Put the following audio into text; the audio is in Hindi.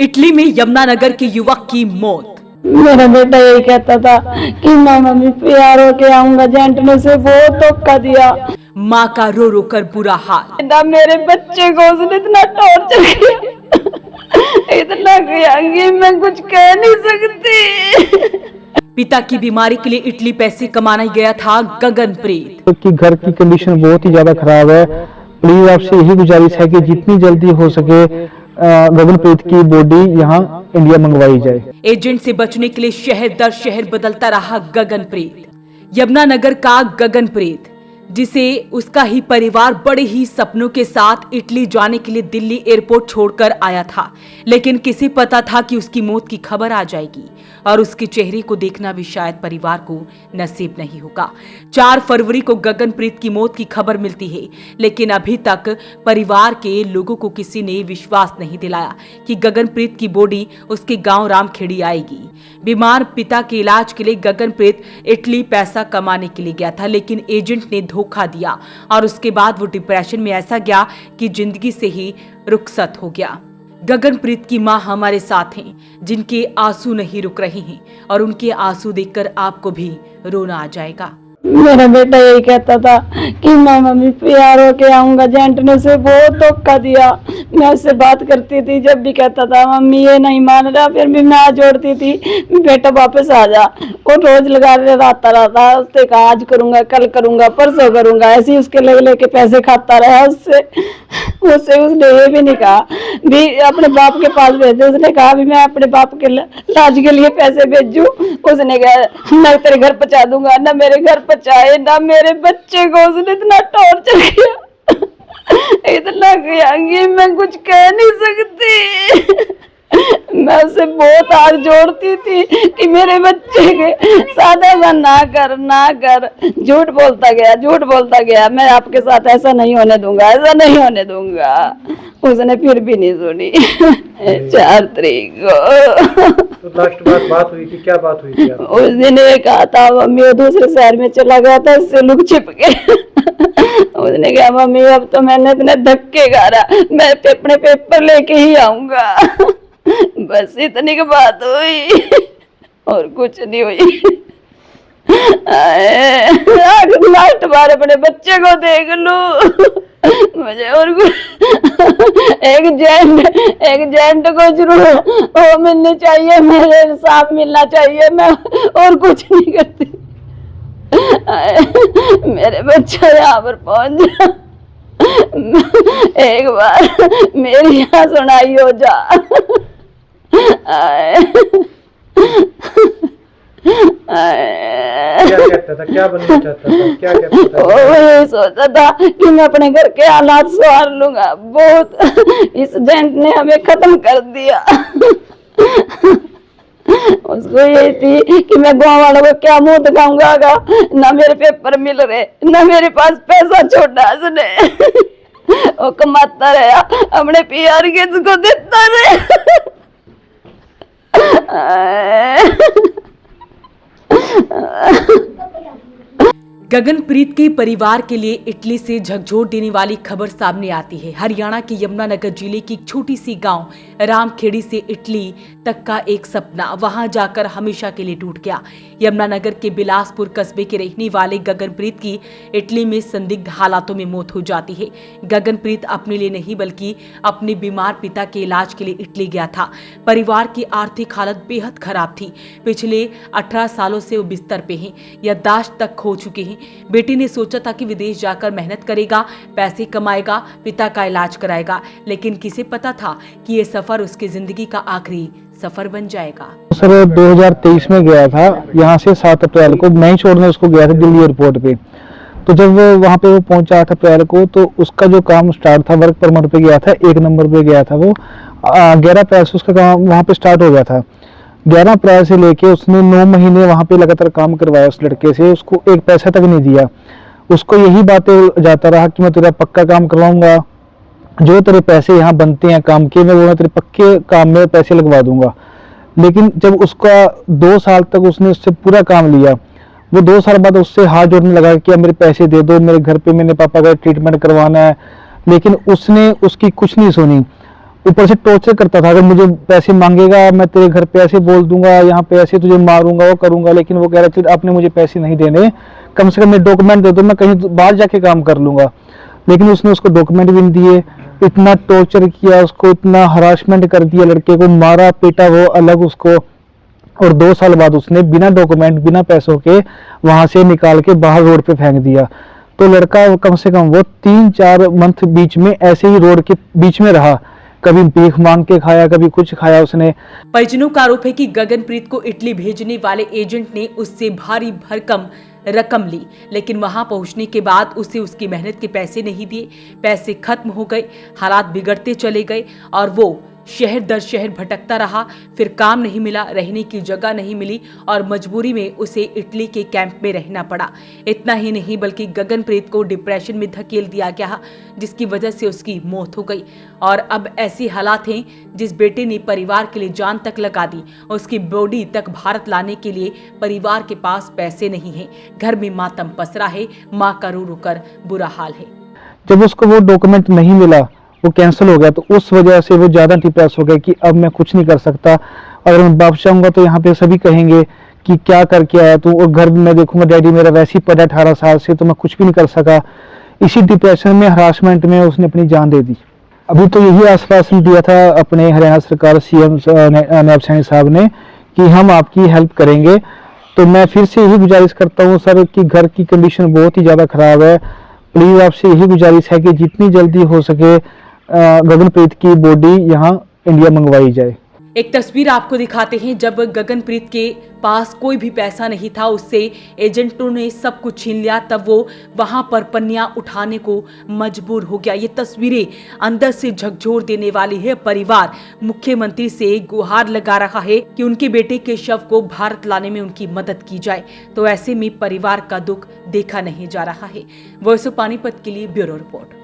इटली में यमुनानगर के युवक की मौत। मेरा बेटा यही कहता था कि मैं मम्मी प्यार होके आऊंगा, जेंट ने से बहुत धोखा दिया। माँ का रो रो कर बुरा हाल। ना मेरे बच्चे को उसने इतना टॉर्चर किया, इतना किया कि मैं कुछ कह नहीं सकती। पिता की बीमारी के लिए इटली पैसे कमाने गया था गगनप्रीत। कि घर की कंडीशन बहुत ही ज्यादा खराब है। प्लीज आपसे यही गुजारिश है कि जितनी जल्दी हो सके गगनप्रीत की बॉडी यहाँ इंडिया मंगवाई जाए। एजेंट से बचने के लिए शहर दर शहर बदलता रहा गगनप्रीत। यमुनानगर का गगनप्रीत, जिसे उसका ही परिवार बड़े ही सपनों के साथ इटली जाने के लिए दिल्ली एयरपोर्ट छोड़कर आया था, लेकिन किसे पता था कि उसकी मौत की खबर आ जाएगी और उसके चेहरे को देखना भी शायद परिवार को नसीब नहीं होगा। 4 फरवरी को गगनप्रीत की मौत की खबर मिलती है, लेकिन अभी तक परिवार के लोगों को किसी ने विश्वास नहीं दिलाया कि गगनप्रीत की बॉडी उसके गांव रामखेड़ी आएगी। बीमार पिता के इलाज के लिए गगनप्रीत इटली पैसा कमाने के लिए गया था, लेकिन एजेंट ने धोखा दिया और उसके बाद वो डिप्रेशन में ऐसा गया कि जिंदगी से ही रुखसत हो गया। गगनप्रीत की मां हमारे साथ हैं, जिनके आंसू नहीं रुक रहे हैं और उनके आंसू देखकर आपको भी रोना आ जाएगा। मेरा बेटा यही कहता था कि मैं मम्मी प्यार होके आऊंगा, जेंट ने से बहुत धोखा दिया। मैं उससे बात करती थी, जब भी कहता था मम्मी ये नहीं मान रहा, फिर भी मैं हाथ जोड़ती थी बेटा वापस आ जा। वो रोज लगा रहता रहा, उसने कहा आज करूंगा, कल करूंगा, परसों करूंगा, ऐसे ही उसके लेके पैसे खाता रहा। उसने ये भी नहीं कहा भी अपने बाप के पास भेज दे। उसने कहा भी मैं अपने बाप के इलाज के लिए पैसे भेजूं। उसने कहा मैं तेरे घर पहुंचा दूंगा, ना मेरे घर पहुंचाए ना मेरे बच्चे को। उसने इतना टॉर्चर किया, इतना किया कि मैं कुछ कह नहीं सकती। मैं उससे बहुत हाथ जोड़ती थी कि मेरे बच्चे के साथ ऐसा ना कर, ना कर। झूठ बोलता गया, मैं आपके साथ ऐसा नहीं होने दूंगा, ऐसा नहीं होने दूंगा। उसने फिर भी नहीं सुनी। 4 तारीख को तो लास्ट बात हुई थी, क्या बात हुई थी? उस दिन ये कहा था मम्मी वो दूसरे शहर में चला गया था, इससे लुक छिप के। उसने कहा मम्मी अब तो मैंने इतने धक्के खा रहा, मैं अपने पेपर लेके ही आऊंगा। बस इतनी की बात हुई और कुछ नहीं हुई। लास्ट बार अपने बच्चे को देख लूं मुझे, और एक जेंट को जरूर वो मिलनी चाहिए, मेरे साथ मिलना चाहिए। मैं और कुछ नहीं करती। मेरे बच्चा यहाँ पर पहुंच जा, एक बार मेरी यहाँ सुनाई हो जा। क्या कहता था, क्या बनना चाहता था, क्या कहता था? वो ये सोचता था कि मैं अपने घर के हालात संभाल लूंगा। बहुत इस जेंट ने हमें खत्म कर दिया। उसको ये थी कि मैं गाँव वालों को क्या मुंह दिखाऊंगा, ना मेरे पेपर मिल रहे, ना मेरे पास पैसा छोड़ा। उसने वो कमाता रहा, अपने पीआर के उसको देता रहा। गगनप्रीत के परिवार के लिए इटली से झकझोर देने वाली खबर सामने आती है। हरियाणा के यमुनानगर जिले की एक छोटी सी गांव रामखेड़ी से इटली तक का एक सपना वहां जाकर हमेशा के लिए टूट गया। यमुनानगर के बिलासपुर कस्बे के रहने वाले गगनप्रीत की इटली में संदिग्ध हालातों में मौत हो जाती है। गगनप्रीत अपने लिए नहीं बल्कि अपने बीमार पिता के इलाज के लिए इटली गया था। परिवार की आर्थिक हालत बेहद खराब थी। पिछले 18 सालों से वो बिस्तर पे हैं, याददाश्त तक खो चुके हैं। बेटे ने सोचा था कि विदेश जाकर मेहनत करेगा, पैसे कमाएगा, पिता का इलाज कराएगा, लेकिन किसे पता था कि ये सफर उसकी जिंदगी का आखिरी सफर बन जाएगा। सर 2023 में गया था, यहाँ से 7 अप्रैल को मैं ही छोड़ने उसको गया था दिल्ली एयरपोर्ट पे। तो जब वहाँ पे वो पहुंचा 8 अप्रैल को, तो उसका जो काम स्टार्ट था, वर्क परमिट पे गया था, 1 नंबर पे गया था वो। 11 अप्रैल से उसका काम वहाँ पे स्टार्ट हो गया था। 11 अप्रैल से लेके उसने 9 महीने वहाँ पे लगातार काम करवाया उस लड़के से। उसको एक पैसा तक नहीं दिया। उसको यही बातें जाता रहा कि मैं तेरा पक्का काम करवाऊंगा, जो तेरे पैसे यहाँ बनते हैं काम के, मैं वो तेरे पक्के काम में पैसे लगवा दूंगा। लेकिन जब उसका 2 साल तक उसने उससे पूरा काम लिया, वो 2 साल बाद उससे हाथ जोड़ने लगा कि मेरे पैसे दे दो, मेरे घर पे मैंने पापा का ट्रीटमेंट करवाना है। लेकिन उसने उसकी कुछ नहीं सुनी। ऊपर से टॉर्चर करता था। अगर मुझे पैसे मांगेगा मैं तेरे घर पे ऐसे बोल दूंगा, यहाँ पे ऐसे तुझे मारूंगा, वो करूंगा। लेकिन वो कह रहा था आपने मुझे पैसे नहीं देने, कम से कम मेरे डॉक्यूमेंट दे दो, मैं कहीं बाहर जाके काम कर लूंगा। लेकिन उसने उसको डॉक्यूमेंट भी नहीं दिए। इतना टॉर्चर किया उसको, इतना हरासमेंट कर दिया, लड़के को मारा पीटा वो अलग उसको। और 2 साल बाद उसने बिना डॉक्यूमेंट बिना पैसों के वहां से निकाल के बाहर रोड पे फेंक दिया। तो लड़का कम से कम वो 3-4 मंथ बीच में ऐसे ही रोड के बीच में रहा, कभी भीख मांग के खाया, कभी कुछ खाया उसने। परिजनों का आरोप है कि गगनप्रीत को इटली भेजने वाले एजेंट ने उससे भारी भरकम रकम ली, लेकिन वहां पहुंचने के बाद उसे उसकी मेहनत के पैसे नहीं दिए। पैसे खत्म हो गए, हालात बिगड़ते चले गए और वो शहर दर शहर भटकता रहा। फिर काम नहीं मिला, रहने की जगह नहीं मिली और मजबूरी में उसे इटली के कैंप में रहना पड़ा। इतना ही नहीं बल्कि गगनप्रीत को डिप्रेशन में धकेल दिया गया, जिसकी वजह से उसकी मौत हो गई। और अब ऐसे हालात हैं, जिस बेटे ने परिवार के लिए जान तक लगा दी, उसकी बॉडी तक भारत लाने के लिए परिवार के पास पैसे नहीं है। घर में मातम पसरा है, माँ का रो रो कर बुरा हाल है। जब उसको वो डॉक्यूमेंट नहीं मिला, वो कैंसिल हो गया, तो उस वजह से वो ज्यादा डिप्रेस हो गया कि अब मैं कुछ नहीं कर सकता। अगर मैं वापस आऊंगा तो यहाँ पे सभी कहेंगे कि क्या करके आया तू, और घर में देखूंगा डैडी मेरा वैसे ही पड़ा 18 साल से, तो मैं कुछ भी नहीं कर सका। इसी डिप्रेशन में, हरासमेंट में उसने अपनी जान दे दी। अभी तो यही आश्वासन दिया था अपने हरियाणा सरकार सीएम नायब सैनी साहब ने कि हम आपकी हेल्प करेंगे। तो मैं फिर से यही गुजारिश करता हूँ सर कि घर की कंडीशन बहुत ही ज़्यादा ख़राब है। प्लीज़ आपसे यही गुजारिश है कि जितनी जल्दी हो सके गगनप्रीत की बॉडी यहाँ इंडिया मंगवाई जाए। एक तस्वीर आपको दिखाते हैं जब गगनप्रीत के पास कोई भी पैसा नहीं था, उससे एजेंटों ने सब कुछ छीन लिया, तब वो वहां पर पन्नियां उठाने को मजबूर हो गया। ये तस्वीरें अंदर से झकझोर देने वाली है। परिवार मुख्यमंत्री से गुहार लगा रहा है कि उनके बेटे के शव को भारत लाने में उनकी मदद की जाए। तो ऐसे में परिवार का दुख देखा नहीं जा रहा है। वॉइस ऑफ पानीपत के लिए ब्यूरो रिपोर्ट।